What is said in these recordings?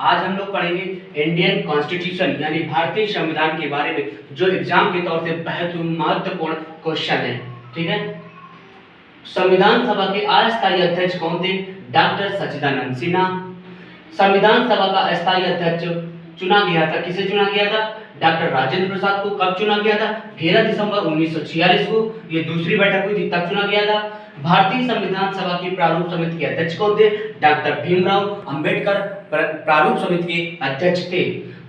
आज हम लोग पढ़ेंगे इंडियन कॉन्स्टिट्यूशन यानी भारतीय संविधान के बारे में, जो एग्जाम के तौर से बहुत महत्वपूर्ण क्वेश्चन है। ठीक है। संविधान सभा के अस्थायी अध्यक्ष कौन थे? डॉक्टर सच्चिदानंद सिन्हा। संविधान सभा का अस्थायी अध्यक्ष चुना गया था, किसे चुना गया था? डॉक्टर राजेंद्र प्रसाद को। कब चुना गया था? 13 दिसंबर 1946 को। ये दूसरी बैठक हुई थी, तब चुना गया था। भारतीय संविधान सभा की प्रारूप समिति के अध्यक्ष कौन थे? डॉक्टर भीमराव अंबेडकर प्रारूप समिति के अध्यक्ष थे।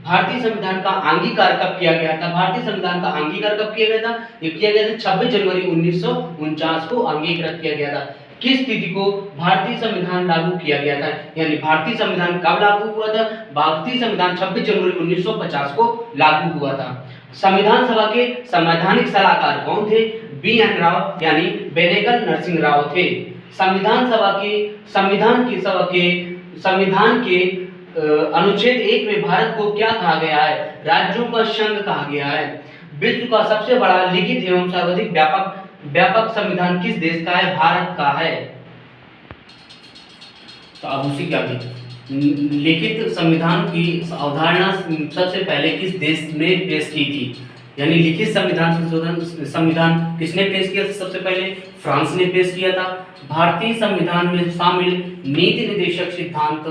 भारतीय संविधान का अंगीकार कब किया गया था? भारतीय संविधान का अंगीकार कब किया गया था? ये किया गया था 26 जनवरी 1949 को अंगीकृत किया गया था। किस तिथि को भारतीय संविधान लागू किया गया था? यानी भारतीय संविधान कब लागू हुआ था? भारतीय संविधान 26 जनवरी 1950 को लागू हुआ था। संविधान सभा के संवैधानिक सलाहकार कौन थे? बी.एन. राव यानी बेनेगल नरसिंह राव थे। संविधान के अनुच्छेद 1 में भारत को क्या कहा गया है? राज्यों का संघ कहा गया है। विश्व का सबसे बड़ा लिखित एवं सर्वाधिक व्यापक संविधान किस देश का है? भारत का है। तो अब उसी क्या लिखित संविधान की अवधारणा सबसे पहले किस देश ने पेश की थी? यानी लिखित संविधान किसने पेश किया था? सबसे पहले फ्रांस ने पेश किया था। भारतीय संविधान में शामिल नीति निर्देशक सिद्धांत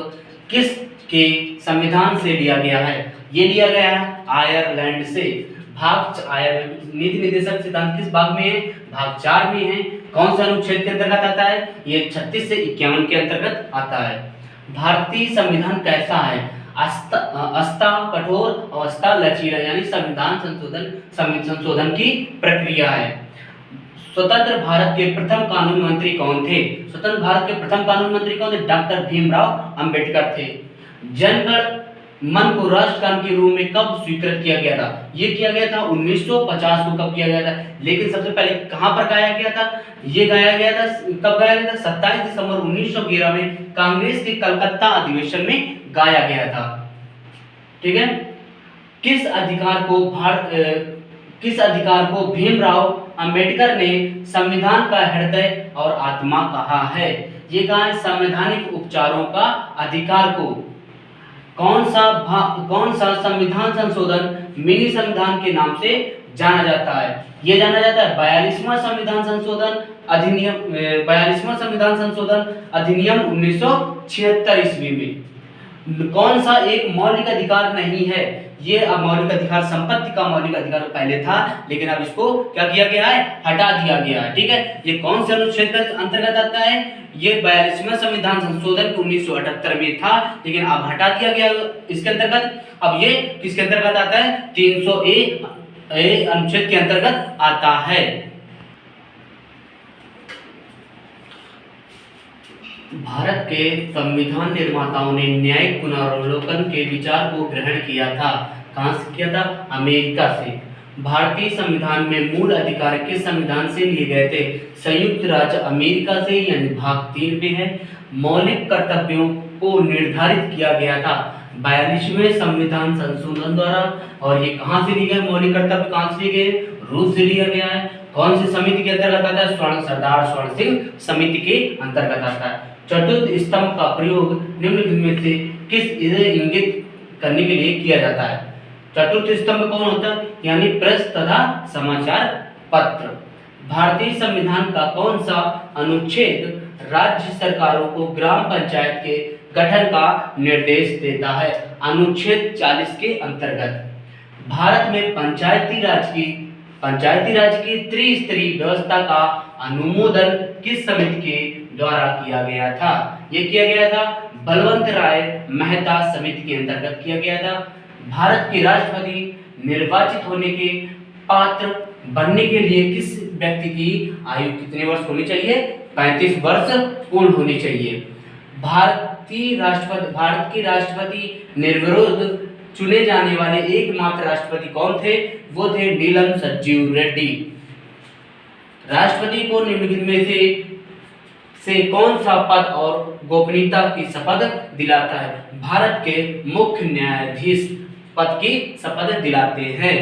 किस के संविधान से लिया गया है? ये लिया गया है आयरलैंड से। नीति निर्देशक सिद्धांत किस भाग में है? भाग 4 में है। कौन सा अनुच्छेद के अंतर्गत आता है? ये 36 से 51 के अंतर्गत आता है। भारतीय संविधान कैसा है? अस्था कठोर, अवस्था लचीला, यानी संशोधन की प्रक्रिया है। स्वतंत्र भारत के प्रथम कानून मंत्री कौन थे? स्वतंत्र भारत के प्रथम कानून मंत्री कौन थे? डॉक्टर भीमराव अंबेडकर थे। जनगण मन को राष्ट्रगान के रूप में कब स्वीकृत किया गया था? ये किया गया था 1950 को। कब किया गया था? लेकिन सबसे पहले कहां पर गाया गया था? ये गाया गया था, कब गाया गया था? 27 दिसंबर 1911 में कांग्रेस के कलकत्ता अधिवेशन में गाया गया था। ठीक है। किस अधिकार को भीमराव अंबेडकर ने संविधान का हृदय और आत्मा कहा है? ये कहा है संवैधानिक उपचारों का अधिकार को। कौन सा संविधान संशोधन मिनी संविधान के नाम से जाना जाता है? ये जाना जाता है 42वां संविधान संशोधन अधिनियम 1976 ईस्वी में। कौन सा एक मौलिक अधिकार नहीं है? ये अब मौलिक अधिकार संपत्ति का मौलिक अधिकार पहले था, लेकिन अब इसको क्या किया गया है? हटा दिया गया है। ठीक है। ये कौन से अनुच्छेद के अंतर्गत आता है? ये 42वां संविधान संशोधन 1978 में था, लेकिन अब हटा दिया गया इसके अंतर्गत। अब ये किसके अंतर्गत आता है? 300A अनुच्छेद के अंतर्गत आता है। भारत के संविधान निर्माताओं ने न्यायिक पुनरावलोकन के विचार को ग्रहण किया था। कहां से किया था? अमेरिका से। भारतीय संविधान में मूल अधिकार किस संविधान से लिए गए थे? संयुक्त राज्य अमेरिका से, यानी भाग 3 में है। मौलिक कर्तव्यों को निर्धारित किया गया था 42वें संविधान संशोधन द्वारा। और ये कहां से लिए गए? मौलिक कर्तव्य कहां से लिए गए? रूस से लिया गया है। कौन सी समिति के अंतर्गत आता है? सरदार स्वर्ण सिंह समिति के अंतर्गत आता है। चतुर्थ स्तंभ का प्रयोग निम्नलिखित में से किस इंगित करने के लिए किया जाता है? चतुर्थ स्तंभ कौन होता है? यानी प्रेस तथा समाचार पत्र। भारतीय संविधान का कौन सा अनुच्छेद राज्य सरकारों को ग्राम पंचायत के गठन का निर्देश देता है? अनुच्छेद 40 के अंतर्गत। भारत में पंचायती राज की त्रिस्तरीय व्यवस्था का अनुमोदन किस समिति के द्वारा किया गया था? ये किया गया था बलवंत राय मेहता समिति के अंतर्गत किया गया था। भारत के राष्ट्रपति निर्वाचित होने के पात्र बनने के लिए किस व्यक्ति की आयु कितने वर्ष होनी चाहिए? 35 वर्ष पूर्ण होनी चाहिए। भारत के राष्ट्रपति निर्विरोध चुने जाने वाले एकमात्र राष्ट्रपति कौन थे? वो थे नीलम संजीव रेड्डी। राष्ट्रपति को निम्नलिखित में से कौन सा पद और गोपनीयता की शपथ दिलाता है? भारत के मुख्य न्यायाधीश पद की शपथ दिलाते हैं।